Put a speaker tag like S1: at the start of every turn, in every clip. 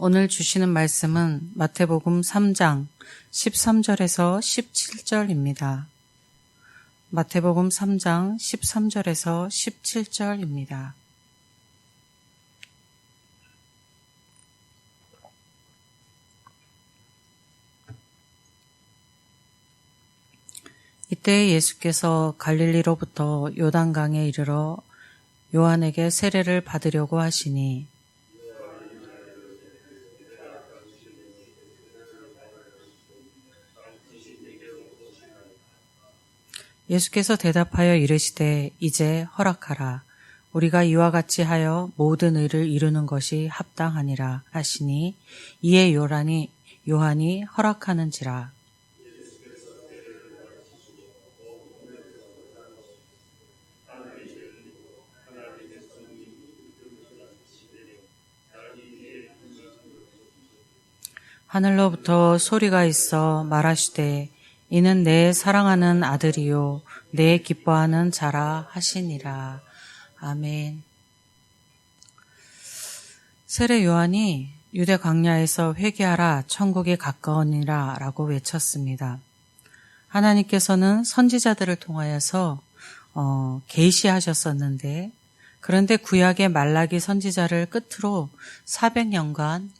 S1: 오늘 주시는 말씀은 마태복음 3장 13절에서 17절입니다. 마태복음 3장 13절에서 17절입니다. 이때 예수께서 갈릴리로부터 요단강에 이르러 요한에게 세례를 받으려고 하시니 예수께서 대답하여 이르시되 이제 허락하라. 우리가 이와 같이 하여 모든 의를 이루는 것이 합당하니라 하시니 이에 요한이 허락하는지라. 하늘로부터 소리가 있어 말하시되 이는 내 사랑하는 아들이요 내 기뻐하는 자라 하시니라. 아멘. 세례 요한이 유대 광야에서 회개하라 천국이 가까우니라 라고 외쳤습니다. 하나님께서는 선지자들을 통하여서 계시하셨었는데 그런데 구약의 말라기 선지자를 끝으로 400년간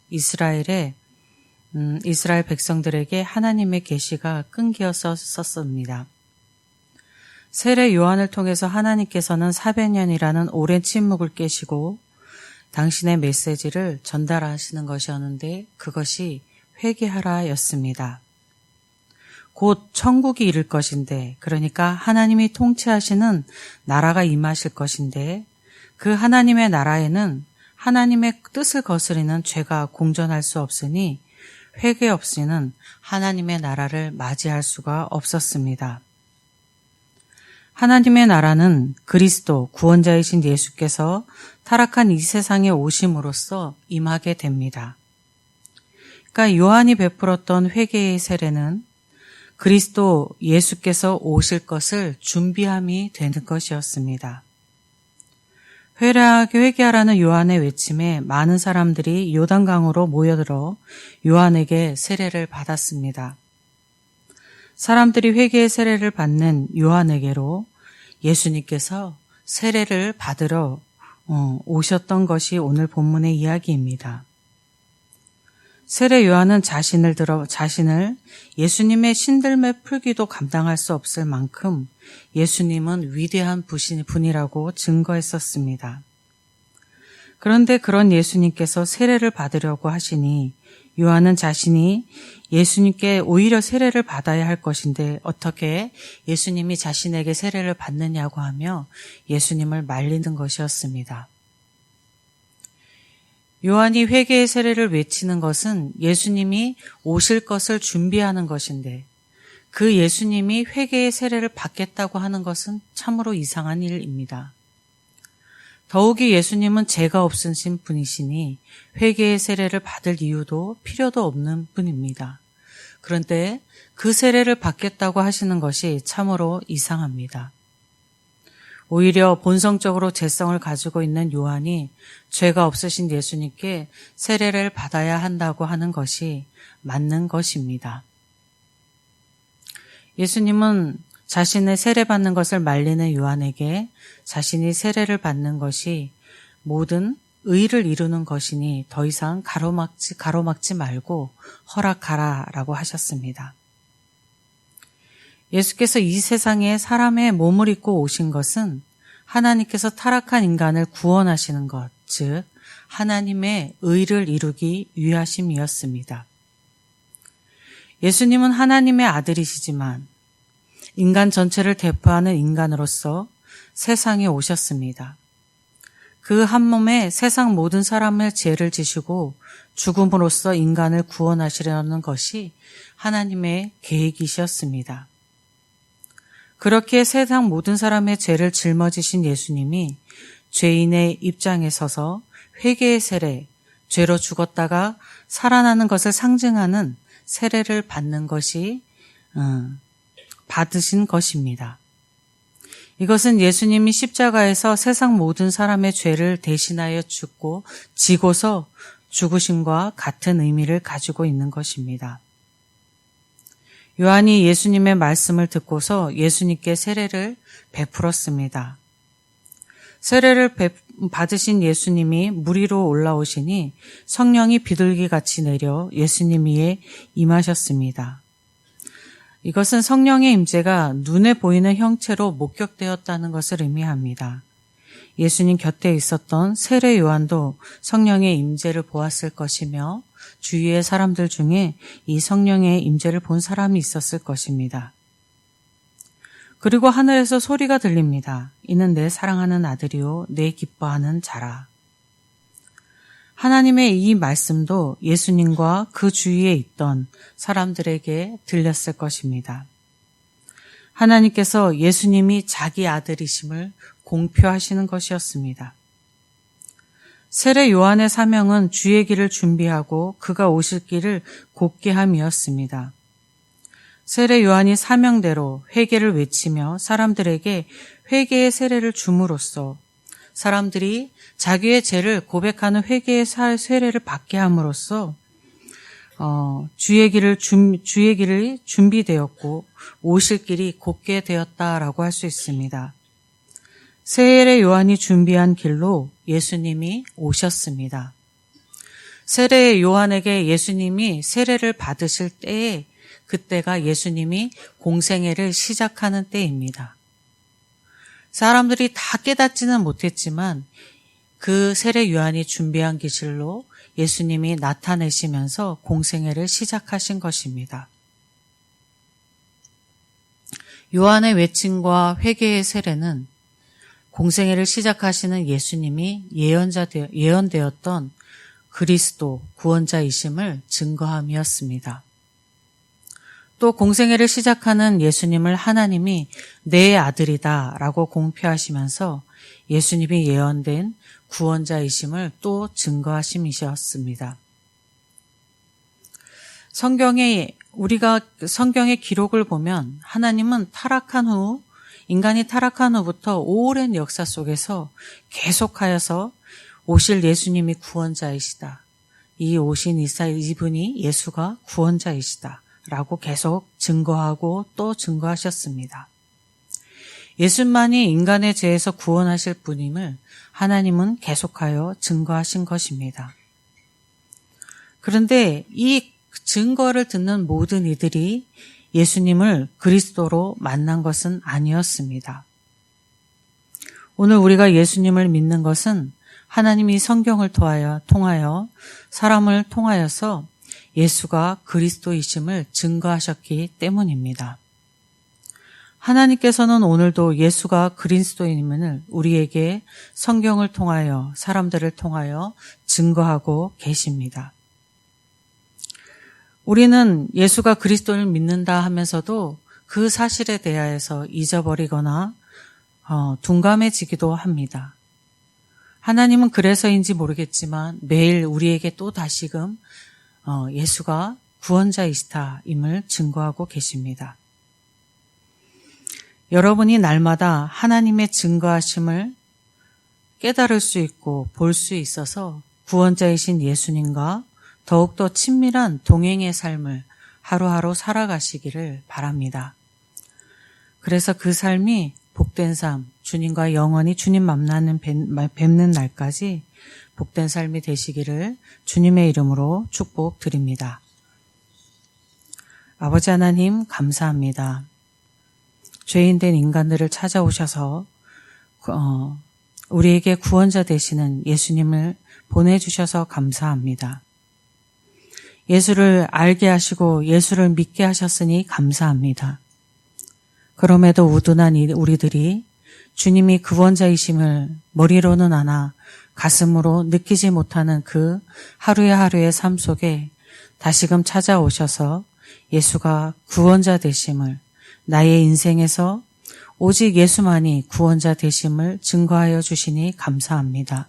S1: 이스라엘 백성들에게 하나님의 계시가 끊겼었습니다. 세례 요한을 통해서 하나님께서는 400년이라는 오랜 침묵을 깨시고 당신의 메시지를 전달하시는 것이었는데 그것이 회개하라였습니다. 곧 천국이 이를 것인데 그러니까 하나님이 통치하시는 나라가 임하실 것인데 그 하나님의 나라에는 하나님의 뜻을 거스리는 죄가 공존할 수 없으니 회개 없이는 하나님의 나라를 맞이할 수가 없었습니다. 하나님의 나라는 그리스도 구원자이신 예수께서 타락한 이 세상에 오심으로써 임하게 됩니다. 그러니까 요한이 베풀었던 회개의 세례는 그리스도 예수께서 오실 것을 준비함이 되는 것이었습니다. 회개하라는 요한의 외침에 많은 사람들이 요단강으로 모여들어 요한에게 세례를 받았습니다. 사람들이 회개의 세례를 받는 요한에게로 예수님께서 세례를 받으러 오셨던 것이 오늘 본문의 이야기입니다. 세례 요한은 자신을 예수님의 신들매 풀기도 감당할 수 없을 만큼 예수님은 위대한 분이라고 증거했었습니다. 그런데 그런 예수님께서 세례를 받으려고 하시니 요한은 자신이 예수님께 오히려 세례를 받아야 할 것인데 어떻게 예수님이 자신에게 세례를 받느냐고 하며 예수님을 말리는 것이었습니다. 요한이 회개의 세례를 외치는 것은 예수님이 오실 것을 준비하는 것인데 그 예수님이 회개의 세례를 받겠다고 하는 것은 참으로 이상한 일입니다. 더욱이 예수님은 죄가 없으신 분이시니 회개의 세례를 받을 이유도 필요도 없는 분입니다. 그런데 그 세례를 받겠다고 하시는 것이 참으로 이상합니다. 오히려 본성적으로 죄성을 가지고 있는 요한이 죄가 없으신 예수님께 세례를 받아야 한다고 하는 것이 맞는 것입니다. 예수님은 자신의 세례받는 것을 말리는 요한에게 자신이 세례를 받는 것이 모든 의를 이루는 것이니 더 이상 가로막지 말고 허락하라라고 하셨습니다. 예수께서 이 세상에 사람의 몸을 입고 오신 것은 하나님께서 타락한 인간을 구원하시는 것, 즉 하나님의 의를 이루기 위하심이었습니다. 예수님은 하나님의 아들이시지만 인간 전체를 대표하는 인간으로서 세상에 오셨습니다. 그 한 몸에 세상 모든 사람의 죄를 지시고 죽음으로써 인간을 구원하시려는 것이 하나님의 계획이셨습니다. 그렇게 세상 모든 사람의 죄를 짊어지신 예수님이 죄인의 입장에 서서 회개의 세례, 죄로 죽었다가 살아나는 것을 상징하는 세례를 받으신 것입니다. 이것은 예수님이 십자가에서 세상 모든 사람의 죄를 대신하여 죽고 지고서 죽으심과 같은 의미를 가지고 있는 것입니다. 요한이 예수님의 말씀을 듣고서 예수님께 세례를 베풀었습니다. 세례를 받으신 예수님이 물 위로 올라오시니 성령이 비둘기같이 내려 예수님 위에 임하셨습니다. 이것은 성령의 임재가 눈에 보이는 형체로 목격되었다는 것을 의미합니다. 예수님 곁에 있었던 세례 요한도 성령의 임재를 보았을 것이며 주위의 사람들 중에 이 성령의 임재를 본 사람이 있었을 것입니다. 그리고 하늘에서 소리가 들립니다. 이는 내 사랑하는 아들이요 내 기뻐하는 자라. 하나님의 이 말씀도 예수님과 그 주위에 있던 사람들에게 들렸을 것입니다. 하나님께서 예수님이 자기 아들이심을 공표하시는 것이었습니다. 세례 요한의 사명은 주의 길을 준비하고 그가 오실 길을 곧게 함이었습니다. 세례 요한이 사명대로 회개를 외치며 사람들에게 회개의 세례를 줌으로써 사람들이 자기의 죄를 고백하는 회개의 세례를 받게 함으로써 주의 길이 준비되었고 오실 길이 곧게 되었다라고 할 수 있습니다. 세례 요한이 준비한 길로 예수님이 오셨습니다. 세례 요한에게 예수님이 세례를 받으실 때에 그때가 예수님이 공생애를 시작하는 때입니다. 사람들이 다 깨닫지는 못했지만 그 세례 요한이 준비한 기실로 예수님이 나타내시면서 공생애를 시작하신 것입니다. 요한의 외침과 회개의 세례는 공생애를 시작하시는 예수님이 예언되었던 그리스도 구원자이심을 증거함이었습니다. 또 공생애를 시작하는 예수님을 하나님이 내 아들이다 라고 공표하시면서 예수님이 예언된 구원자이심을 또 증거하심이셨습니다. 우리가 성경의 기록을 보면 하나님은 인간이 타락한 후부터 오랜 역사 속에서 계속하여서 오실 예수님이 구원자이시다. 이 오신 이분이 예수가 구원자이시다. 라고 계속 증거하고 또 증거하셨습니다. 예수만이 인간의 죄에서 구원하실 분임을 하나님은 계속하여 증거하신 것입니다. 그런데 이 증거를 듣는 모든 이들이 예수님을 그리스도로 만난 것은 아니었습니다. 오늘 우리가 예수님을 믿는 것은 하나님이 성경을 통하여 사람을 통하여서 예수가 그리스도이심을 증거하셨기 때문입니다. 하나님께서는 오늘도 예수가 그리스도임을 우리에게 성경을 통하여 사람들을 통하여 증거하고 계십니다. 우리는 예수가 그리스도를 믿는다 하면서도 그 사실에 대하여서 잊어버리거나 둔감해지기도 합니다. 하나님은 그래서인지 모르겠지만 매일 우리에게 또 다시금 예수가 구원자이시다임을 증거하고 계십니다. 여러분이 날마다 하나님의 증거하심을 깨달을 수 있고 볼 수 있어서 구원자이신 예수님과 더욱더 친밀한 동행의 삶을 하루하루 살아가시기를 바랍니다. 그래서 그 삶이 복된 삶, 주님과 영원히 주님 만나는 뵙는 날까지 복된 삶이 되시기를 주님의 이름으로 축복드립니다. 아버지 하나님 감사합니다. 죄인된 인간들을 찾아오셔서 우리에게 구원자 되시는 예수님을 보내주셔서 감사합니다. 예수를 알게 하시고 예수를 믿게 하셨으니 감사합니다. 그럼에도 우둔한 우리들이 주님이 구원자이심을 머리로는 아나 가슴으로 느끼지 못하는 그 하루의 삶 속에 다시금 찾아오셔서 예수가 구원자 되심을 나의 인생에서 오직 예수만이 구원자 되심을 증거하여 주시니 감사합니다.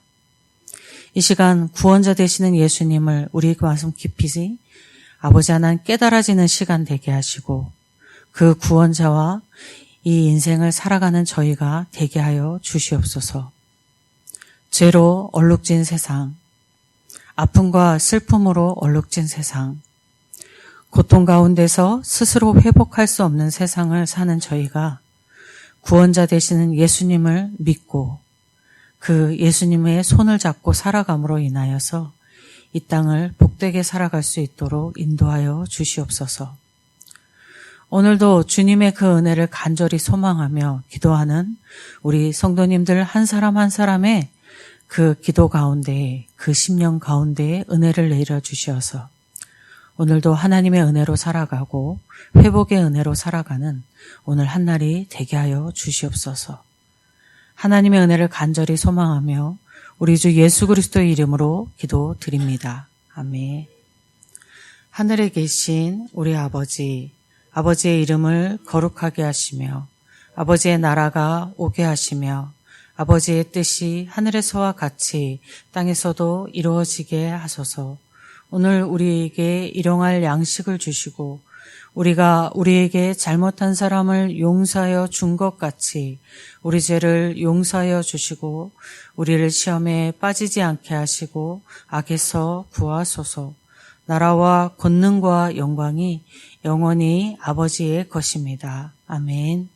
S1: 이 시간 구원자 되시는 예수님을 우리 가슴 깊이 아버지 하나님 깨달아지는 시간 되게 하시고 그 구원자와 이 인생을 살아가는 저희가 되게 하여 주시옵소서. 죄로 얼룩진 세상, 아픔과 슬픔으로 얼룩진 세상, 고통 가운데서 스스로 회복할 수 없는 세상을 사는 저희가 구원자 되시는 예수님을 믿고 그 예수님의 손을 잡고 살아감으로 인하여서 이 땅을 복되게 살아갈 수 있도록 인도하여 주시옵소서. 오늘도 주님의 그 은혜를 간절히 소망하며 기도하는 우리 성도님들 한 사람 한 사람의 그 기도 가운데에, 그 심령 가운데에 은혜를 내려 주시어서 오늘도 하나님의 은혜로 살아가고 회복의 은혜로 살아가는 오늘 한날이 되게 하여 주시옵소서. 하나님의 은혜를 간절히 소망하며 우리 주 예수 그리스도의 이름으로 기도드립니다. 아멘. 하늘에 계신 우리 아버지, 아버지의 이름을 거룩하게 하시며 아버지의 나라가 오게 하시며 아버지의 뜻이 하늘에서와 같이 땅에서도 이루어지게 하소서. 오늘 우리에게 일용할 양식을 주시고 우리가 우리에게 잘못한 사람을 용서하여 준 것 같이 우리 죄를 용서하여 주시고 우리를 시험에 빠지지 않게 하시고 악에서 구하소서. 나라와 권능과 영광이 영원히 아버지의 것입니다. 아멘.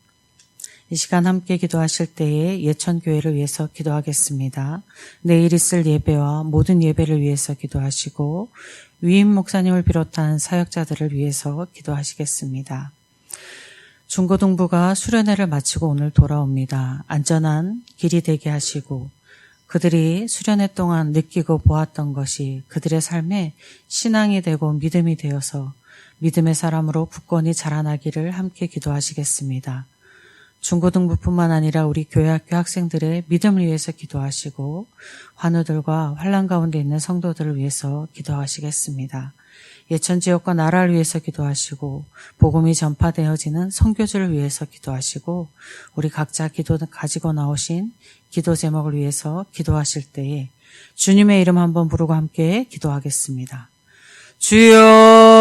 S1: 이 시간 함께 기도하실 때에 예천교회를 위해서 기도하겠습니다. 내일 있을 예배와 모든 예배를 위해서 기도하시고 위임 목사님을 비롯한 사역자들을 위해서 기도하시겠습니다. 중고등부가 수련회를 마치고 오늘 돌아옵니다. 안전한 길이 되게 하시고 그들이 수련회 동안 느끼고 보았던 것이 그들의 삶에 신앙이 되고 믿음이 되어서 믿음의 사람으로 굳건히 자라나기를 함께 기도하시겠습니다. 중고등부뿐만 아니라 우리 교회학교 학생들의 믿음을 위해서 기도하시고 환우들과 환난 가운데 있는 성도들을 위해서 기도하시겠습니다. 예천지역과 나라를 위해서 기도하시고 복음이 전파되어지는 선교지를 위해서 기도하시고 우리 각자 기도 가지고 나오신 기도 제목을 위해서 기도하실 때에 주님의 이름 한번 부르고 함께 기도하겠습니다. 주여